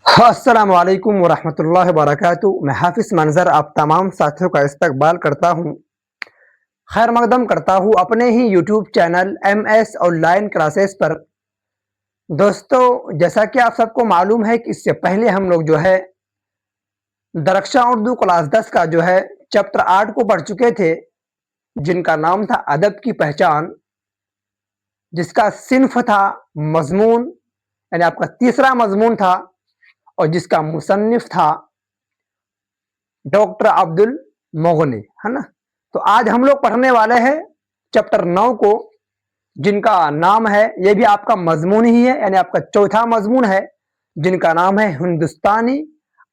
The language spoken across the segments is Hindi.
अस्सलाम वालेकुम वरहमतुल्लाहि वबरकातुहू। मैं हाफिज मंजर आप तमाम साथियों का इस्तकबाल करता हूँ, खैर मकदम करता हूँ अपने ही YouTube channel MS online classes पर। दोस्तों, जैसा कि आप सबको मालूम है कि इससे पहले हम लोग जो है दरख्शां उर्दू क्लास 10 का जो है चैप्टर 8 को पढ़ चुके थे, जिनका नाम था अदब की पहचान, जिसका सिन्फ था मजमून, यानी आपका तीसरा मजमून था, और जिसका मुसन्निफ था डॉक्टर अब्दुल मोगनी, है ना। तो आज हम लोग पढ़ने वाले हैं चैप्टर 9 को, जिनका नाम है, ये भी आपका मजमून ही है, यानी आपका चौथा मजमून है, जिनका नाम है हिंदुस्तानी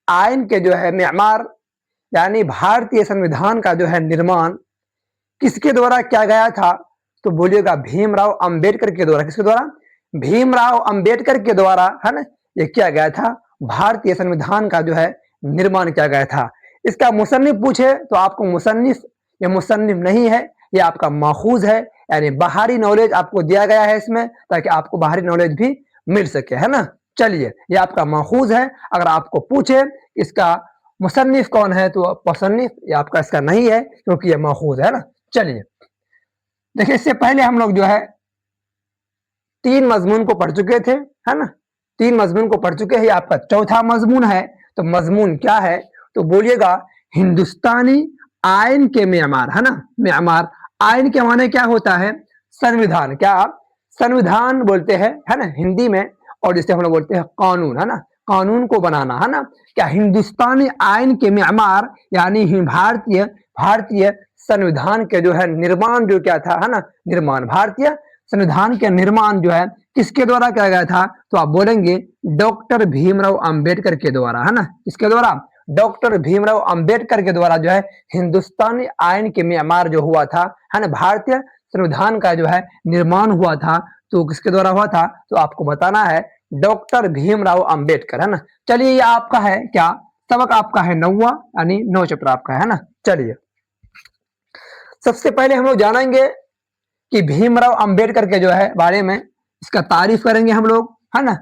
आइन के जो है मेमार, यानी भारतीय संविधान का जो है निर्माण किसके द्वारा किया गया था। तो बोलिएगा भीमराव अंबेडकर के द्वारा। किसके द्वारा? भीमराव अंबेडकर के द्वारा, है ना, ये किया गया था। भारतीय संविधान का जो है निर्माण किया गया था। इसका मुसन्निफ पूछे तो आपको मुसन्निफ, ये मुसन्निफ नहीं है, ये आपका माखूज है, यानी बाहरी नॉलेज आपको दिया गया है इसमें, ताकि आपको बाहरी नॉलेज भी मिल सके, है ना। चलिए, ये आपका माखूज है। अगर आपको पूछे इसका मुसन्निफ कौन है, तो मुसन्निफ ये आपका इसका नहीं है, क्योंकि ये माखूज है ना। चलिए देखिए, इससे पहले हम लोग जो है 3 मजमून को पढ़ चुके थे, है ना। 3 मजमून को पढ़ चुके हैं, ये आपका चौथा मजमून है। तो मजमून क्या है? तो बोलिएगा हिंदुस्तानी आइन के मेमार, है ना। मेमार, आइन के माने क्या होता है? संविधान। क्या? संविधान बोलते हैं, है ना, हिंदी में। और जिसे हम लोग बोलते हैं कानून, है ना, कानून को बनाना, है ना। क्या हिंदुस्तानी आइन के मेमार, यानी भारतीय भारतीय संविधान के जो है निर्माण जो क्या था, है ना, निर्माण, भारतीय संविधान के निर्माण जो है किसके द्वारा किया गया था? तो आप बोलेंगे डॉक्टर भीमराव अंबेडकर के द्वारा, है ना। किसके द्वारा? डॉक्टर भीमराव अंबेडकर के द्वारा जो है हिंदुस्तानी आइन के मेमार जो हुआ था, है ना, भारतीय संविधान का जो है निर्माण हुआ था। तो किसके द्वारा हुआ था? तो आपको बताना है डॉक्टर भीमराव अंबेडकर, है ना। चलिए, ये आपका है क्या? सबक आपका है 9वां, यानी 9 चैप्टर आपका है ना। चलिए, सबसे पहले हम लोग जानेंगे कि भीमराव अंबेडकर के जो है बारे में, इसका तारीफ करेंगे हम लोग, है ना।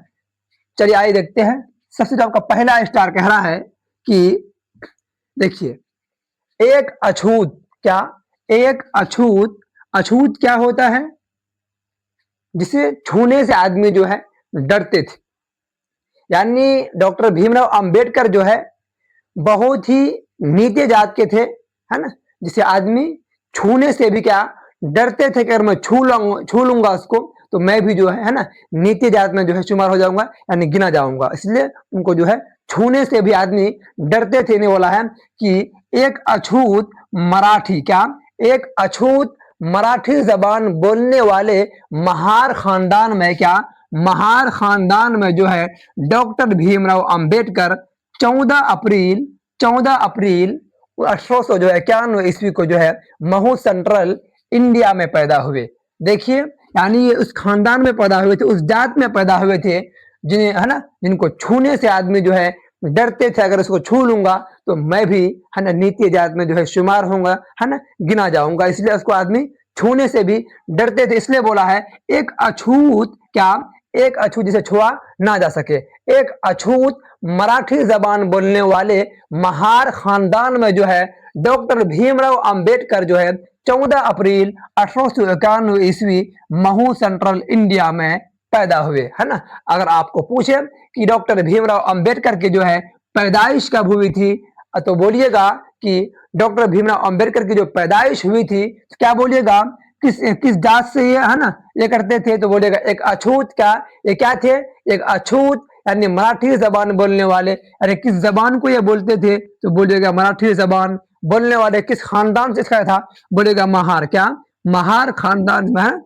चलिए आइए देखते हैं। सबसे जो आपका पहला स्टार कह रहा है कि देखिए, एक अछूत, क्या? एक अछूत, अछूत क्या होता है? जिसे छूने से आदमी जो है डरते थे। यानी डॉक्टर भीमराव अंबेडकर जो है बहुत ही नीचे जात के थे, है ना, जिसे आदमी छूने से भी क्या डरते थे कि अगर मैं छू लूंगा उसको तो मैं भी जो है ना, नीचे जात में जो है शुमार हो जाऊंगा, यानी गिना जाऊंगा। इसलिए उनको जो है छूने से भी आदमी डरते थे। नहीं बोला है कि एक अछूत मराठी, क्या? एक अछूत मराठी जबान बोलने वाले महार खानदान में, क्या? महार खानदान में जो है डॉक्टर भीमराव अंबेडकर 14 अप्रैल 1800 जो है 91 ईस्वी को जो है महू सेंट्रल इंडिया में पैदा हुए। देखिए, यानी ये उस खानदान में पैदा हुए थे, उस जात में पैदा हुए थे जिन्हें, है ना, जिनको छूने से आदमी जो है डरते थे, अगर उसको छू लूंगा तो मैं भी, है ना, नीचे जात में जो है शुमार होऊंगा, है ना, गिना जाऊंगा। इसलिए उसको आदमी छूने से भी डरते थे। इसलिए बोला है एक अछूत, क्या? एक अछूत जिसे छुआ ना जा सके, एक अछूत मराठी जबान बोलने वाले महार खानदान में जो है डॉक्टर भीमराव अंबेडकर जो है 14 अप्रैल 1891 ईस्वी महू सेंट्रल इंडिया में पैदा हुए, है ना। अगर आपको पूछे कि डॉक्टर भीमराव अंबेडकर की जो है पैदाइश कब हुई थी, तो बोलिएगा कि डॉक्टर भीमराव अंबेडकर की जो पैदाइश हुई थी, तो क्या बोलिएगा? किस किस जात से ये, है ना, ये करते थे? तो बोलेगा एक अछूत, क्या? ये क्या थे? एक अछूत, यानी मराठी जबान बोलने वाले। अरे किस जबान को ये बोलते थे? तो बोलेगा मराठी जबान बोलने वाले। किस खानदान से इसका था? बोलेगा महार, क्या? महार खानदान में,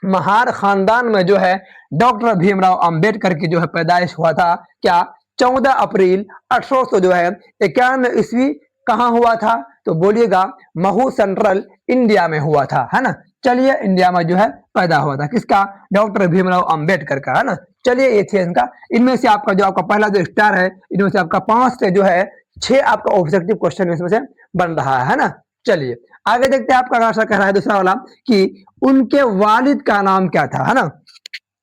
महार खानदान में जो है डॉक्टर भीमराव अंबेडकर की जो है पैदाइश हुआ था। क्या? 14 अप्रैल 1800 जो है 91 ईस्वी कहाँ हुआ था? तो बोलिएगा महू सेंट्रल इंडिया में हुआ था, है ना। चलिए, इंडिया में जो है पैदा हुआ था। किसका? डॉक्टर भीमराव अंबेडकर का, है ना। चलिए, ये थे इनका। इनमें से आपका जो आपका पहला जो स्टार है, इनमें से आपका 5 से जो है 6 आपका ऑब्जेक्टिव क्वेश्चन इसमें से बन रहा है ना। चलिए आगे देखते हैं। आपका रास्ता कह रहा है दूसरा वाला कि उनके वालिद का नाम क्या था, है ना।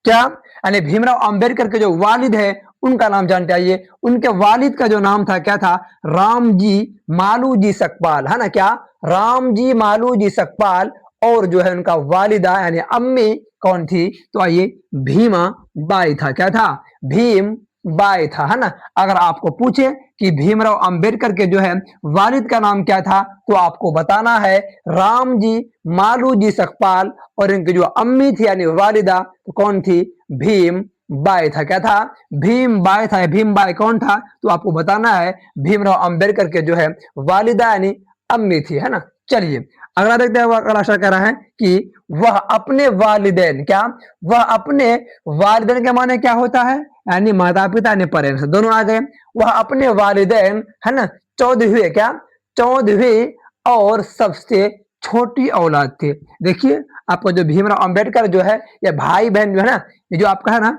क्या? यानी भीमराव अंबेडकर के जो वालिद है उनका नाम जानते आइए। उनके वालिद का जो नाम था क्या था? रामजी मालूजी सकपाल, है ना? क्या? रामजी मालूजी सकपाल। और जो है उनका वालिदा यानी अम्मी कौन थी? तो आइए, भीमा बाई था। क्या था? भीम बाई था, है ना? अगर आपको पूछे कि भीमराव अंबेडकर के जो है वालिद का नाम क्या था, तो आपको बताना है रामजी मालूजी सकपाल। और इनकी जो अम्मी थी यानी वालिदा, तो कौन थी? भीम बाई था। क्या था? भीम बाई था। भीम बाई कौन था? तो आपको बताना है भीमराव अंबेडकर के जो है वालिदा यानी अम्मी थी, है ना? चलिए अगला देखते हैं। अगला अक्षर कह रहा है कि वह अपने वालिदैन, क्या? वह अपने वालिदैन के माने क्या होता है? यानी माता पिता यानी पेरेंट्स, दोनों आ गए। वह अपने वालिदैन, है ना, 14वीं, क्या? 14वीं और सबसे छोटी औलाद थे। देखिए आपको जो भीमराव अंबेडकर जो है, ये भाई बहन जो है ना, ये जो आपका है ना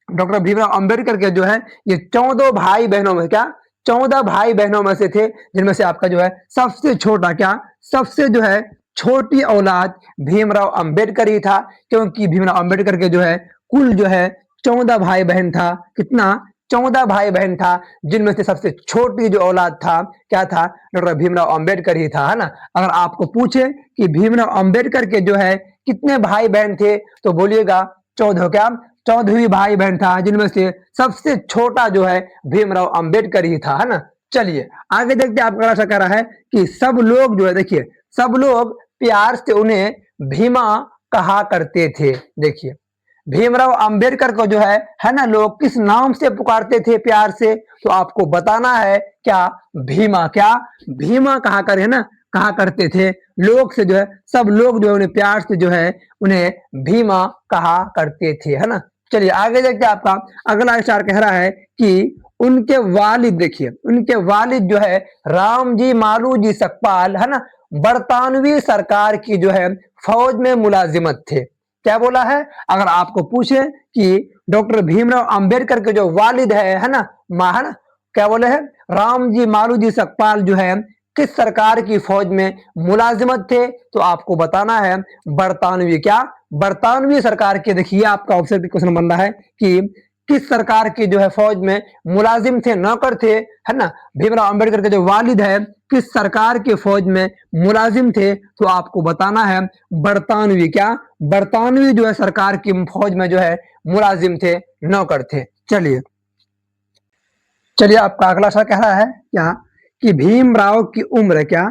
डॉक्टर भीमराव अंबेडकर के जो है ये 14 भाई बहनों में, क्या? 14 भाई बहनों में से थे, जिनमें से आपका जो है सबसे छोटा, क्या? सबसे जो है छोटी औलाद भीमराव अंबेडकर ही था। क्योंकि भीमराव अंबेडकर के जो है कुल जो है 14 भाई बहन था। कितना? 14 भाई बहन था, जिनमें से सबसे छोटी जो औलाद था क्या था? डॉक्टर भीमराव अंबेडकर ही था, है ना? अगर आपको पूछे कि भीमराव अंबेडकर के जो है कितने भाई बहन थे, तो बोलिएगा 14, क्या? 14वीं भाई बहन था, जिनमें से सबसे छोटा जो है भीमराव अंबेडकर ही था, है ना? चलिए आगे देखते हैं। आपका ऐसा कह रहा है कि सब लोग जो है, देखिए सब लोग प्यार से उन्हें भीमा कहा करते थे। देखिए भीमराव अंबेडकर को जो है ना, लोग किस नाम से पुकारते थे प्यार से? तो आपको बताना है क्या? भीमा। क्या? भीमा कहा कर, है ना, कहा करते थे लोग से जो है, सब लोग जो है उन्हें प्यार से जो है उन्हें भीमा कहा करते थे, है ना? चलिए आगे देखते हैं। आपका अगला विचार कह रहा है कि उनके वालिद, देखिए उनके वालिद जो है रामजी मालूजी सकपाल, है ना, बरतानवी सरकार की जो है फौज में मुलाजिमत थे। क्या बोला है? अगर आपको पूछे कि डॉक्टर भीमराव अंबेडकर के जो वालिद है ना, है ना, क्या बोले हैं? रामजी मालूजी सकपाल जो है किस सरकार की फौज में मुलाजिमत थे? तो आपको बताना है बरतानवी, क्या? बरतानवी सरकार के। देखिए आपका ऑप्शन क्वेश्चन बन रहा है कि किस सरकार की जो है फौज में मुलाजिम थे, नौकर थे, है ना? भीमराव अंबेडकर के जो वालिद है किस सरकार के फौज में मुलाजिम थे? तो आपको बताना है बरतानवी, क्या? बरतानवी जो है सरकार की फौज में जो है मुलाजिम थे, नौकर थे। चलिए चलिए आपका अगला सवाल कह रहा है क्या? कि भीमराव की उम्र, क्या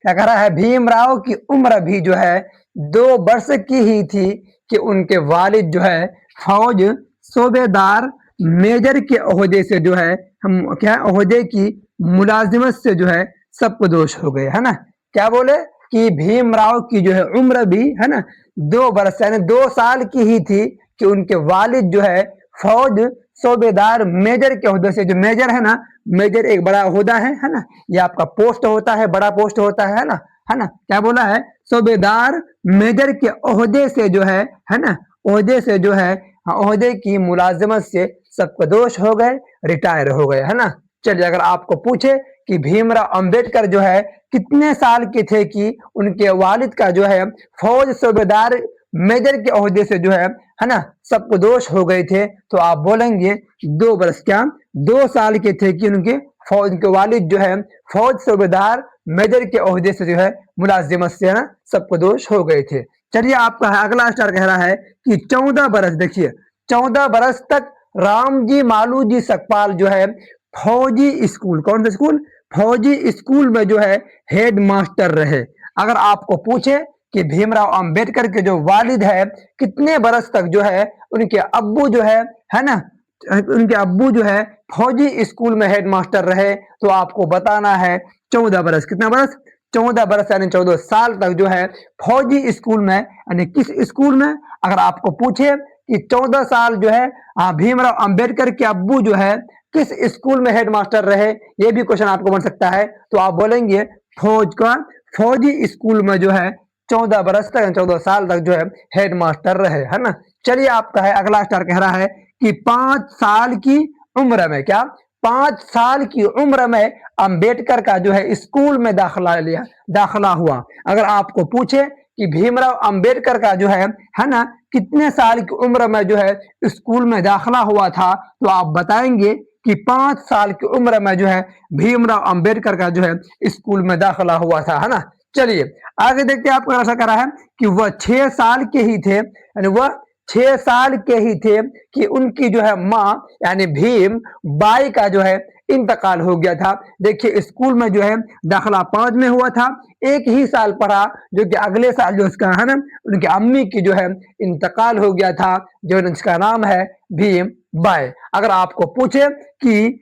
क्या कह रहा है? भीमराव की उम्र भी जो है 2 वर्ष की ही थी कि उनके वालिद जो है फौज सूबेदार मेजर के ओहदे से जो है, हम क्या ओहदे की मुलाजिमत से जो है सप्पदोश हो गए, है ना? क्या बोले कि भीमराव की जो है उम्र भी, है ना, 2 वर्ष यानी 2 साल की ही थी कि उनके वालिद जो है फौज सूबेदार मेजर के ओहदे से, जो मेजर है ना, मेजर एक बड़ा ओहदा है ना, ये आपका पोस्ट होता है, बड़ा पोस्ट होता है ना, है ना? क्या बोला है? सूबेदार मेजर के ओहदे से जो है ना, ओहदे से जो है, हाँ, ओहदे की मुलाजिमत से सप्पदोश हो गए, रिटायर हो गए, है ना? चलिए अगर आपको पूछे कि भीमराव अंबेडकर जो है कितने साल के थे कि उनके वालिद का जो है फौज सूबेदार मेजर के ओहदे से जो है ना, सप्पदोश हो गए थे? तो आप बोलेंगे 2 वर्ष, क्या? 2 साल के थे कि उनके फौज के वालिद जो है फौज सूबेदार मेजर के ओहदे से जो है मुलाजिमत से, है ना, सप्पदोश हो गए थे। चलिए आपका अगला स्टार कह रहा है कि 14 बरस, देखिए 14 बरस तक रामजी मालूजी सकपाल जो है फौजी स्कूल, कौन सा स्कूल? फौजी स्कूल में जो है हेड मास्टर रहे। अगर आपको पूछे कि भीमराव अंबेडकर के जो वालिद है कितने बरस तक जो है उनके अब्बू जो है ना, उनके अब्बू जो है फौजी स्कूल में हेड मास्टर रहे, तो आपको बताना है 14 बरस। कितना बरस? 14 बरस यानी 14 साल तक जो है फौजी स्कूल में, यानी किस स्कूल में? अगर आपको पूछे कि 14 साल जो है भीमराव अंबेडकर के अब्बू जो है किस स्कूल में हेड मास्टर रहे, ये भी क्वेश्चन आपको बन सकता है। तो आप बोलेंगे फौजी स्कूल में जो है 14 बरस तक, 14 साल तक जो है हेड मास्टर रहे, है ना? चलिए आपका है अगला स्टार कह रहा है कि 5 साल की उम्र में, क्या? 5 साल की उम्र में अंबेडकर का जो है स्कूल में दाखला हुआ। अगर आपको पूछे कि भीमराव अंबेडकर का जो है ना, कितने साल की उम्र में जो है स्कूल में दाखिला हुआ था, तो आप बताएंगे कि 5 साल की उम्र में जो है भीमराव अंबेडकर का जो है स्कूल में दाखिला हुआ था, है ना। चलिए आगे देखते हैं, आपको ऐसा करा है कि वह 6 साल के ही थे, यानी वह 6 साल के ही थे कि उनकी जो है माँ यानी भीम बाई का जो है इंतकाल हो गया था। देखिए स्कूल में जो है दाखिला 5 में हुआ था, एक ही साल पढ़ा, जो कि अगले साल जो उसका है ना उनकी अम्मी की जो है इंतकाल हो गया था, जो जिसका नाम है भीम बाई। अगर आपको पूछे कि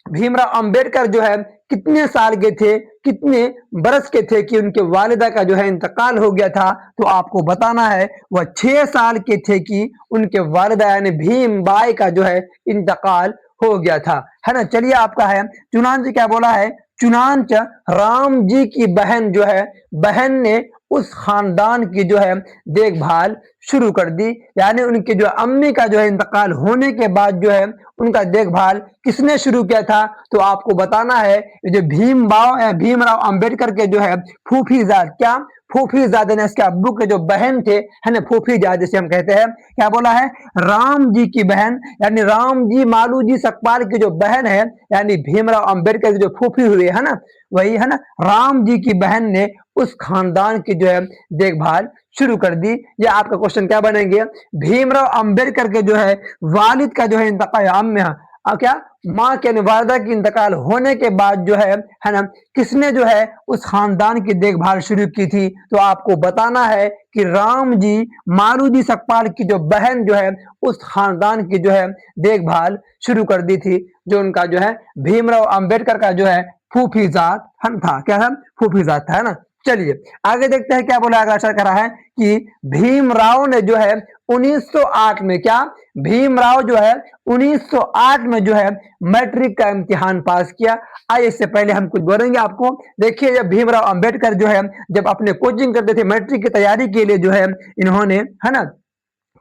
भीमराव अंबेडकर जो है कितने साल के थे, कितने बरस के थे कि उनके वालिदा का जो है इंतकाल हो गया था, तो आपको बताना है वह 6 साल के थे कि उनके वालिदा यानी भीम बाई का जो है इंतकाल हो गया था, है ना। चलिए आपका है चुनांच क्या बोला है, चुनांच राम जी की बहन जो है, बहन ने उस खानदान की जो है देखभाल शुरू कर दी, यानी उनके जो अम्मी का जो है इंतकाल होने के बाद जो है उनका देखभाल किसने शुरू किया था, तो आपको बताना है जो भीमराव अंबेडकर के जो है फूफीजाद, क्या फूफीजाद ने इसके अब्बू के जो बहन थे, है ना, फूफीजाद जिसे हम कहते हैं, क्या बोला है, राम जी की बहन यानी राम जी मालू जी सकपाल की जो बहन है, यानी भीमराव अंबेडकर की जो फूफी हुई है ना, वही है ना, राम जी की बहन ने उस खानदान की जो है देखभाल शुरू कर दी। ये आपका क्वेश्चन क्या बनेंगे, भीमराव अंबेडकर के जो है वालिद का जो है इंतकाल क्या माँ के वालिदा की इंतकाल होने के बाद जो है ना, किसने जो है उस खानदान की देखभाल शुरू की थी, तो आपको बताना है कि राम जी मारू जी सकपाल की जो बहन जो है उस खानदान की जो है देखभाल शुरू कर दी थी, जो उनका जो है भीमराव अंबेडकर का जो है फूफीजाद था, क्या है, फूफीजाद था, है ना। चलिए आगे देखते हैं क्या बोला, अगला करा है कि भीमराव ने जो है 1908 में, क्या भीमराव जो है 1908 में जो है मैट्रिक का इम्तिहान पास किया। आइए इससे पहले हम कुछ बोलेंगे आपको। देखिए जब भीमराव अंबेडकर जो है जब अपने कोचिंग करते थे मैट्रिक की तैयारी के लिए जो है इन्होंने, है ना,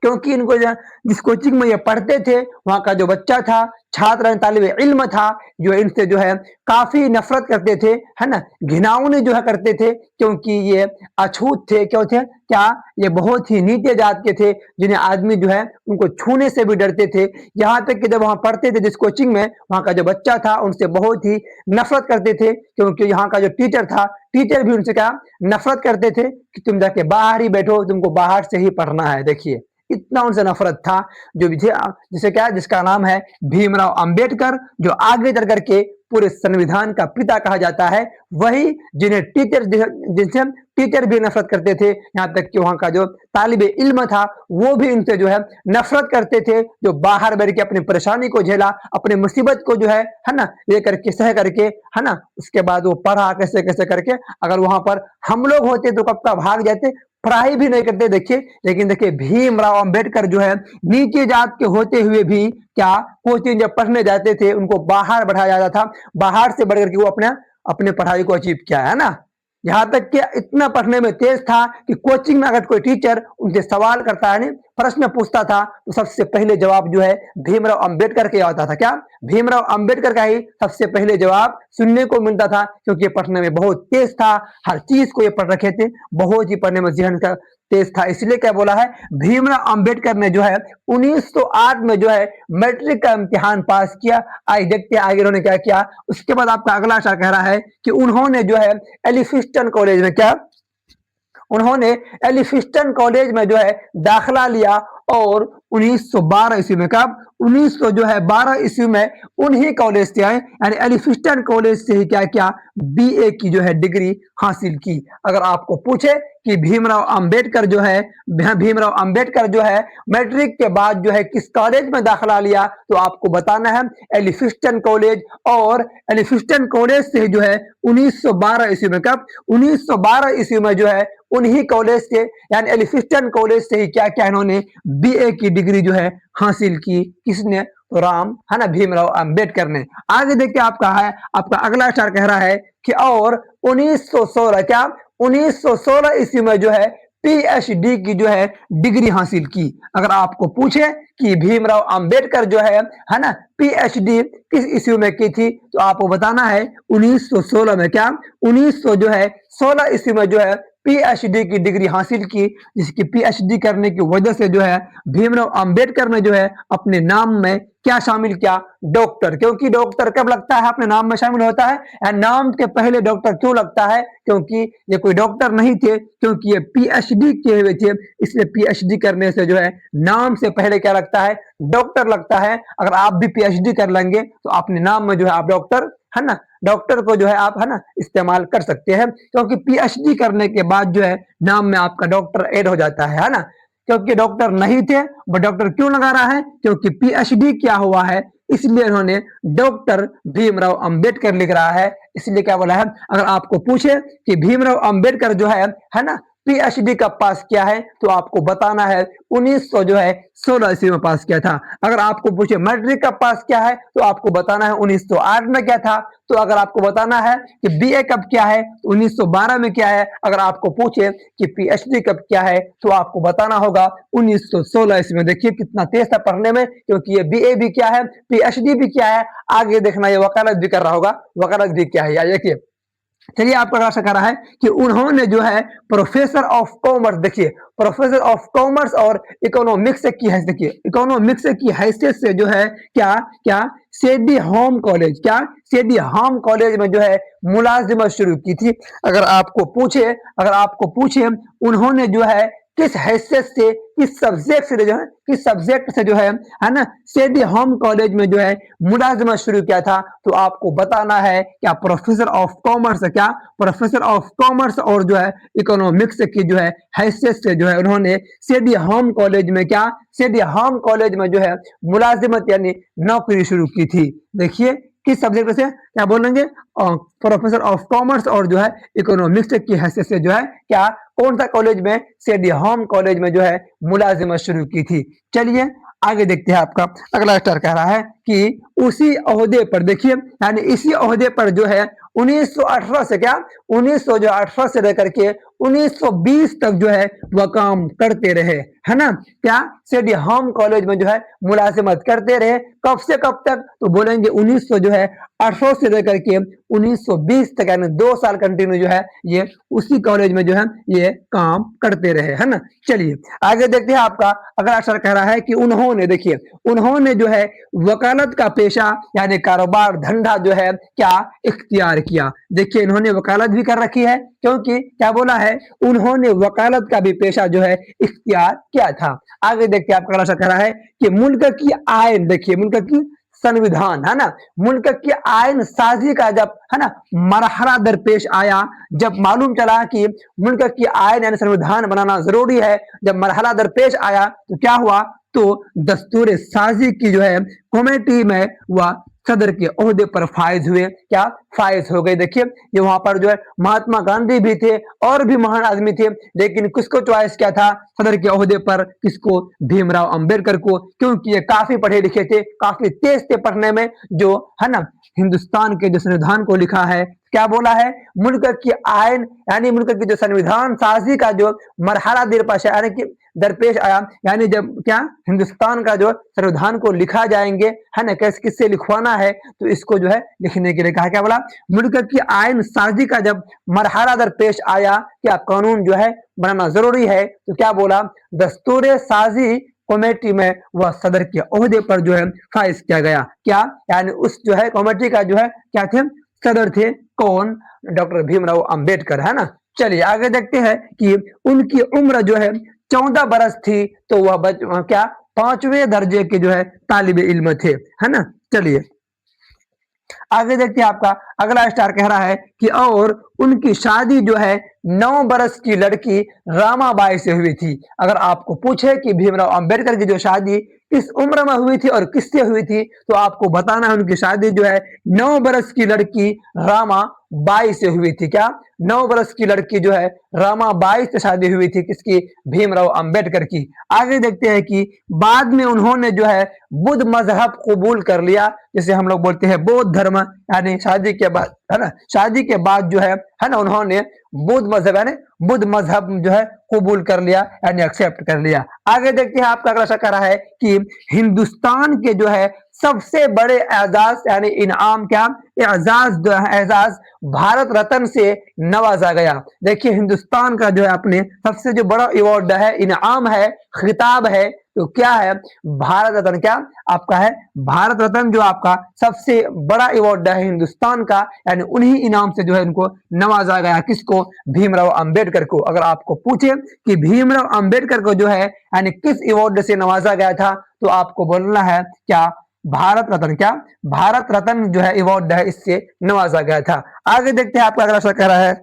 क्योंकि इनको जिस कोचिंग में ये पढ़ते थे वहां का जो बच्चा था, छात्र तालिब इल्म था, जो इनसे जो है काफी नफरत करते थे, है ना, घिनौने जो है करते थे, क्योंकि ये अछूत थे, क्यों थे, क्या ये बहुत ही नीचे जात के थे, जिन्हें आदमी जो है उनको छूने से भी डरते थे। यहाँ तक कि जब वहां पढ़ते थे जिस कोचिंग में, वहां का जो बच्चा था उनसे बहुत ही नफरत करते थे, क्योंकि यहाँ का जो टीचर था, टीचर भी उनसे क्या नफरत करते थे कि तुम जाके बाहर ही बैठो, तुमको बाहर से ही पढ़ना है। देखिए इतना उनसे नफरत था, जो जिसे क्या, जिसका नाम है भीमराव अंबेडकर, जो आगे चल करके पूरे संविधान का पिता कहा जाता है, वही जिन्हें जिनसे टीचर भी नफरत करते थे, यहाँ तक कि वहां का जो तालिब इल्म था वो भी इनसे जो है नफरत करते थे, जो बाहर बैठ के अपनी परेशानी को झेला, अपनी मुसीबत को जो है ना ये करके सह करके, है ना, उसके बाद वो पढ़ा कैसे कैसे करके। अगर वहां पर हम लोग होते तो कब का भाग जाते, पढ़ाई भी नहीं करते। देखिए लेकिन देखिए भीमराव अंबेडकर जो है नीचे जात के होते हुए भी क्या कोचिंग जब पढ़ने जाते थे उनको बाहर बैठाया जाता था, बाहर से बढ़ करके वो अपने अपने पढ़ाई को अचीव किया, है ना। यहाँ तक कि इतना पढ़ने में तेज था कि कोचिंग में अगर कोई टीचर उनसे सवाल करता है, प्रश्न पूछता था, तो सबसे पहले जवाब जो है भीमराव अंबेडकर के आता था, क्या भीमराव अंबेडकर का ही सबसे पहले जवाब सुनने को मिलता था, क्योंकि ये पढ़ने में बहुत तेज था, हर चीज को ये पढ़ रखे थे, बहुत ही पढ़ने में जहन का तेज था। इसलिए क्या बोला है, भीमराव अंबेडकर ने जो है 1908 में जो है मैट्रिक का इम्तिहान पास किया। आइए देखते हैं आगे उन्होंने क्या किया। उसके बाद आपका अगला अक्षर कह रहा है कि उन्होंने जो है एलिफिस्टन कॉलेज में, क्या उन्होंने एलिफिस्टन कॉलेज में जो है दाखिला लिया, और 1912 ईस्वी में, कब 1912 ईस्वी में उन्हीं कॉलेज से आए, यानी एलिफिस्टन कॉलेज से ही क्या किया, बीए की जो है डिग्री हासिल की। अगर आपको पूछे कि भीमराव अंबेडकर जो है मैट्रिक के बाद जो है किस कॉलेज में दाखिला लिया, तो आपको बताना है एलिफिस्टन कॉलेज, और एलिफिस्टन कॉलेज से जो है 1912 ईस्वी में, कब 1912 ईस्वी में जो है उन्हीं कॉलेज से, यानी एलिफिस्टन कॉलेज से ही क्या क्या इन्होंने बीए की डिग्री जो है हासिल की। किसने, तो राम, है ना, भीमराव अंबेडकर ने। आगे देखिए आपका है, आपका अगला स्टार कह रहा है कि और 1916, क्या 1916 ईस्वी में जो है पीएचडी की जो है डिग्री हासिल की। अगर आपको पूछे कि भीमराव अंबेडकर जो है ना, पीएचडी किस ईस्वी में की थी, तो आपको बताना है 1916 में, क्या 1916 ईस्वी में जो है पीएचडी की डिग्री हासिल की, जिसकी पीएचडी करने की वजह से जो है भीमराव अंबेडकर ने जो है अपने नाम में क्या शामिल किया, डॉक्टर। क्योंकि डॉक्टर कब लगता है अपने नाम में शामिल होता है, नाम के पहले डॉक्टर क्यों लगता है, क्योंकि ये कोई डॉक्टर नहीं थे, क्योंकि ये पीएचडी किए हुए थे, इसलिए पीएचडी करने से जो है नाम से पहले क्या लगता है, डॉक्टर लगता है। अगर आप भी पीएचडी कर लेंगे तो अपने नाम में जो है आप डॉक्टर, है ना, डॉक्टर को जो है आप, है ना, इस्तेमाल कर सकते हैं, क्योंकि पीएचडी करने के बाद जो है नाम में आपका डॉक्टर ऐड हो जाता है ना। क्योंकि डॉक्टर नहीं थे, वो डॉक्टर क्यों लगा रहा है, क्योंकि पीएचडी किया हुआ है, इसलिए उन्होंने डॉक्टर भीमराव अंबेडकर लिख रहा है। इसलिए क्या बोला है, अगर आपको पूछे कि भीमराव अंबेडकर जो है ना, पीएचडी कब पास किया है, तो आपको बताना है 1900 जो है 16 ईस्वी में पास किया था। अगर आपको पूछे मैट्रिक कब पास किया है, तो आपको बताना है 1908 में क्या था। तो अगर आपको बताना है कि बीए कब किया है, तो 1912 में क्या है। अगर आपको पूछे कि पीएचडी कब किया है, तो आपको बताना होगा 1916 ईस्वी में। देखिए कितना तेज था पढ़ने में, क्योंकि ये बीए भी क्या है, पीएचडी भी क्या है। आगे देखना ये वकालत भी कर रहा होगा, वकालत भी क्या है, या देखिए। चलिए आपका राशि कह रहा है कि उन्होंने जो है प्रोफेसर ऑफ कॉमर्स, देखिए प्रोफेसर ऑफ कॉमर्स और इकोनॉमिक्स की हैसियत, देखिए इकोनॉमिक्स की हैसियत से जो है क्या क्या सेडी होम कॉलेज, क्या सेडी होम कॉलेज में जो है मुलाजिमत शुरू की थी। अगर आपको पूछे उन्होंने जो है किस हैसियत से, किस सब्जेक्ट से जो है ना, सेडी होम कॉलेज में जो है मुलाजिमत शुरू किया था, तो आपको बताना है क्या प्रोफेसर ऑफ कॉमर्स, क्या प्रोफेसर ऑफ कॉमर्स और जो है इकोनॉमिक्स की जो है हैसियत से जो है उन्होंने सेडी होम कॉलेज में क्या, सेडी होम कॉलेज में जो है मुलाजिमत यानी नौकरी शुरू की थी। देखिए किस सब्जेक्ट से, क्या बोलेंगे, प्रोफेसर ऑफ कॉमर्स और जो है इकोनॉमिक्स की हैसियत से जो है क्या, कौन सा कॉलेज में, सेडी होम कॉलेज में जो है मुलाजिमत शुरू की थी। चलिए आगे देखते हैं। आपका अगला स्टार कह रहा है कि उसी ओहदे पर, देखिए यानी इसी ओहदे पर जो है 1918 से क्या, 1918 से लेकर के 1920 तक जो है वह काम करते रहे, है ना। क्या सेडी होम कॉलेज में जो है मुलाजिमत करते रहे, कब से कब तक, तो बोलेंगे 1900 जो है 1800 से लेकर के 1920 तक, यानी 2 साल कंटिन्यू जो है ये उसी कॉलेज में जो है ये काम करते रहे, है ना। चलिए आगे देखते हैं। आपका अगला अक्षर कह रहा है कि उन्होंने, देखिए उन्होंने जो है वकालत का पेशा यानी कारोबार धंधा जो है क्या इख्तियार किया। देखिए इन्होंने वकालत भी कर रखी है, क्योंकि क्या बोला है, उन्होंने वकालत का भी पेशा जो है इख्तियार किया था। आगे देखते हैं। आपका अगला अक्षर कह रहा है कि मुल्क की आयन, देखिए मुल्क की संविधान, है ना, मुल्क की आयन साजी का जब, है ना, मरहला दरपेश आया, जब मालूम चला कि मुल्क की आयन यानी संविधान बनाना जरूरी है, जब मरहला दरपेश आया तो क्या हुआ, तो दस्तूर साजी की जो है कमेटी में वह सदर के ओहदे पर फायज हुए, क्या फायज हो गए। देखिए ये वहां पर जो है महात्मा गांधी भी थे और भी महान आदमी थे, लेकिन किसको चॉइस किया था सदर के ओहदे पर, किसको, भीमराव अंबेडकर को, क्योंकि ये काफी पढ़े लिखे थे, काफी तेज थे पढ़ने में, जो है ना हिंदुस्तान के जो संविधान को लिखा है, क्या बोला है, मुल्क की आयन यानी मुल्क की जो संविधान साजी का जो मरहला दरपेश आया, यानी जब क्या हिंदुस्तान का जो संविधान को लिखा जाएंगे, है ना, कैसे किससे लिखवाना है, तो इसको जो है लिखने के लिए कहा। क्या बोला, मुल्क की आयन साजी का जब मरहला दरपेश आया, क्या कानून जो है बनाना जरूरी है, तो क्या बोला, दस्तूर साजी कमेटी में वह सदर के ओहदे पर जो है फाइज किया गया। क्या यानी उस जो है कमेटी का जो है क्या थे, सदर थे, कौन, डॉक्टर भीमराव अंबेडकर, है ना। चलिए आगे देखते हैं कि उनकी उम्र जो है 14 बरस थी, तो वह क्या 5वें दर्जे के जो है तालिबे इल्म थे, है ना। चलिए आगे देखते हैं। आपका अगला स्टार कह रहा है कि और उनकी शादी जो है 9 बरस की लड़की रामाबाई से हुई थी। अगर आपको पूछे कि भीमराव अंबेडकर की जो शादी किस उम्र में हुई थी और किससे हुई थी, तो आपको बताना है उनकी शादी जो है 9 बरस की लड़की रामाबाई से हुई थी। क्या 9 बरस की लड़की जो है रामाबाई से शादी हुई थी, किसकी, भीमराव अंबेडकर की। आगे देखते हैं कि बाद में उन्होंने जो है बुद्ध मजहब कबूल कर लिया, जिसे हम लोग बोलते हैं बौद्ध धर्म, यानी शादी के बाद, है ना, शादी के बाद जो है ना, उन्होंने बुद्ध मजहब यानी बुद्ध मजहब जो है कबूल कर लिया, यानी एक्सेप्ट कर लिया। आगे देखते हैं। आपका अगला कह रहा है कि हिंदुस्तान के जो है सबसे बड़े एजाज यानी इनाम क्या, एजाज एजाज भारत रत्न से नवाजा गया। देखिए हिंदुस्तान का जो है अपने सबसे जो बड़ा अवार्ड है, इनाम है, खिताब है, तो क्या है, भारत रत्न। क्या आपका है, भारत रत्न जो आपका सबसे बड़ा अवार्ड है हिंदुस्तान का, यानी उन्हीं इनाम से जो है इनको नवाजा गया। किसको, भीमराव अंबेडकर को। अगर आपको पूछे कि भीमराव अंबेडकर को जो है यानी किस अवार्ड से नवाजा गया था, तो आपको बोलना है क्या, भारत रत्न। क्या, भारत रत्न जो है अवार्ड है, इससे नवाजा गया था। आगे देखते हैं आपका अगला सवाल कह रहा है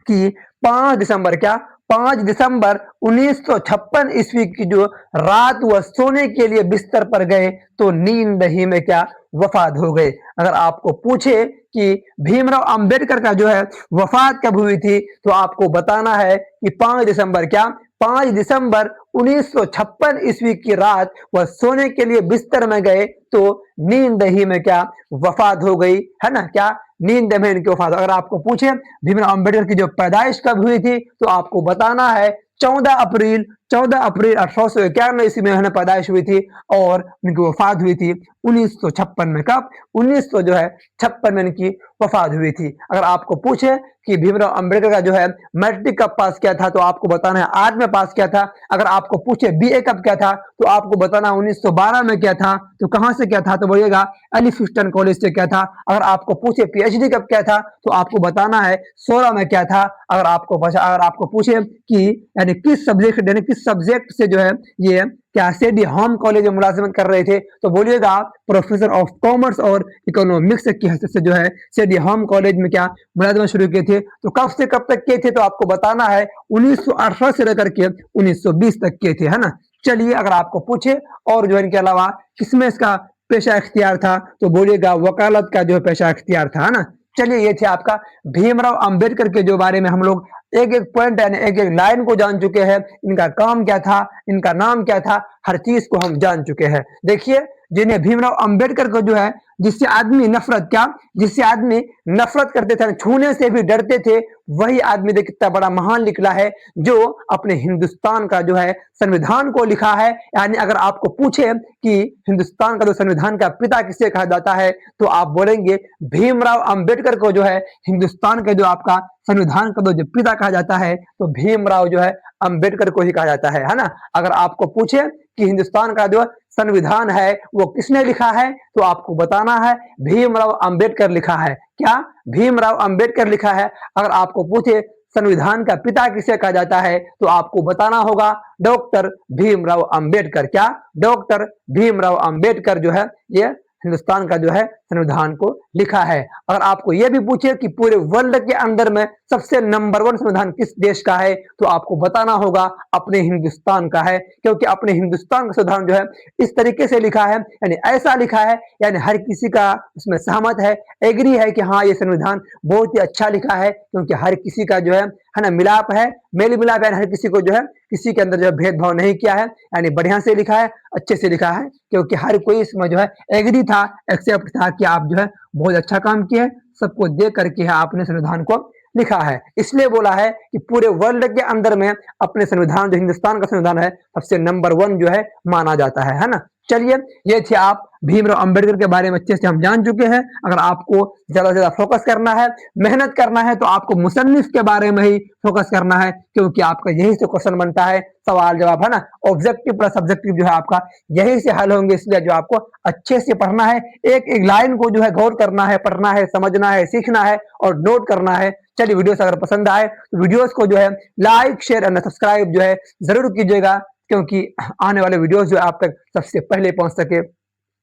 कि 5 दिसंबर, क्या 5 दिसंबर 1956 ईस्वी की जो रात वह सोने के लिए बिस्तर पर गए तो नींद ही में क्या, वफात हो गए। अगर आपको पूछे कि भीमराव अंबेडकर का जो है वफात कब हुई थी, तो आपको बताना है कि 5 दिसंबर। क्या, 5 दिसंबर 1956 ईस्वी की रात वह सोने के लिए बिस्तर में गए तो नींद ही में क्या, वफात हो गई, है ना। क्या, नींद में इनकी वफात। अगर आपको पूछे भीमराव अंबेडकर की जो पैदाइश कब हुई थी, तो आपको बताना है 14 अप्रैल 1851 ईस्वी में उन्हें पैदाइश हुई थी और उनकी वफात हुई थी 1956 में। कब, 1900 जो है 56 में इनकी वफात हुई थी। अगर आपको पूछे कि भीमराव अंबेडकर का जो है मैट्रिक कब पास किया था, तो आपको बताना है 8 में पास किया था। अगर आपको पूछे बीए कब किया था, तो आपको बताना 1912 में किया था। तो कहां से किया था, तो बोलिएगा एलिफिस्टन कॉलेज से किया था। अगर आपको पूछे पीएचडी कब किया था, तो आपको बताना है 16 में किया था। अगर आपको पूछे कि यानी किस सब्जेक्ट से जो है ये क्या सेडी होम कॉलेज में मुलाजिमत कर रहे थे, तो बोलिएगा प्रोफेसर ऑफ कॉमर्स और इकोनॉमिक्स की हैसियत से जो है सेडी होम कॉलेज में क्या मुलाजिमत शुरू किए थे। तो कब से कब तक किए थे, तो आपको बताना है 1918 से लेकर के 1920 तक किए थे, है ना। चलिए अगर आपको पूछे और जो है इनके अलावा किसमें इसका पेशा इख्तियार था, तो बोलिएगा वकालत का जो है पेशा इख्तियार था, है ना। चलिए ये थे आपका भीमराव अंबेडकर के जो बारे में हम लोग एक एक पॉइंट यानी एक एक लाइन को जान चुके हैं। इनका काम क्या था, इनका नाम क्या था, हर चीज को हम जान चुके हैं। देखिए जिन्हें भीमराव अंबेडकर को जो है जिससे आदमी नफरत, क्या जिससे आदमी नफरत करते थे, छूने से भी डरते थे, वही आदमी देख कितना बड़ा महान निकला है जो अपने हिंदुस्तान का जो है संविधान को लिखा है। यानी अगर आपको पूछे कि हिंदुस्तान का जो संविधान का पिता किसे कहा जाता है, तो आप बोलेंगे भीमराव अंबेडकर को जो है हिंदुस्तान के जो आपका संविधान का जो पिता कहा जाता है, तो भीमराव जो है अंबेडकर को ही कहा जाता है ना। अगर आपको पूछे कि हिंदुस्तान का जो संविधान है वो किसने लिखा है, तो आपको बताना है भीमराव अंबेडकर लिखा है। क्या, भीमराव अंबेडकर लिखा है। अगर आपको पूछे संविधान का पिता किसे कहा जाता है, तो आपको बताना होगा डॉक्टर भीमराव अंबेडकर। क्या, डॉक्टर भीमराव अंबेडकर जो है ये हिंदुस्तान का जो है संविधान को लिखा है। अगर आपको यह भी पूछे कि पूरे वर्ल्ड के अंदर में सबसे नंबर 1 संविधान किस देश का है, तो आपको बताना होगा अपने हिंदुस्तान का है, क्योंकि अपने हिंदुस्तान का संविधान जो है इस तरीके से लिखा है, यानी ऐसा लिखा है, यानी हर किसी का उसमें सहमत है, एग्री है कि हाँ ये संविधान बहुत ही अच्छा लिखा है, क्योंकि हर किसी का जो है ना मिलाप है, मेल मिलाप है, हर किसी को जो है किसी के अंदर जो है भेदभाव नहीं किया है, यानी बढ़िया से लिखा है, अच्छे से लिखा है, क्योंकि हर कोई इसमें जो है एग्री था, एक्सेप्ट था कि आप जो है बहुत अच्छा काम किए, सबको देख करके आपने संविधान को लिखा है। इसलिए बोला है कि पूरे वर्ल्ड के अंदर में अपने संविधान जो हिंदुस्तान का संविधान है सबसे नंबर 1 जो है माना जाता है ना। चलिए ये थे आप भीमराव अंबेडकर के बारे में अच्छे से हम जान चुके हैं। अगर आपको ज्यादा से ज्यादा फोकस करना है, मेहनत करना है, तो आपको मुसन्निफ के बारे में ही फोकस करना है, क्योंकि आपका यही से क्वेश्चन बनता है, सवाल जवाब, है ना। ऑब्जेक्टिव प्लस सब्जेक्टिव जो है आपका यही से हल होंगे, इसलिए जो आपको अच्छे से पढ़ना है, एक एक लाइन को जो है गौर करना है, पढ़ना है, समझना है, सीखना है और नोट करना है। चलिए वीडियोस अगर पसंद आए तो वीडियोस को जो है लाइक शेयर और सब्सक्राइब जो है जरूर कीजिएगा, क्योंकि आने वाले वीडियोस जो है आप तक सबसे पहले पहुंच सके।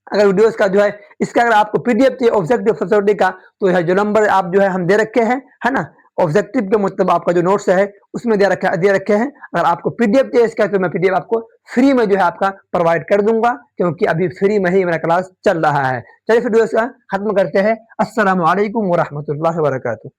अगर वीडियोस का जो है इसका अगर आपको पीडीएफ चाहिए ऑब्जेक्टिव सब्जेक्टिव का, तो यह जो नंबर आप जो है हम दे रखे हैं, है ना, ऑब्जेक्टिव के मतलब आपका जो नोट्स है उसमें दे रखे हैं। अगर आपको पीडीएफ चाहिए इसका, तो मैं पीडीएफ आपको फ्री में जो है आपका प्रोवाइड कर दूंगा, क्योंकि अभी फ्री में ही मेरा क्लास चल रहा है। चलिए वीडियो खत्म करते हैं। अस्सलाम वालेकुम व रहमतुल्लाहि व बरकातुहू।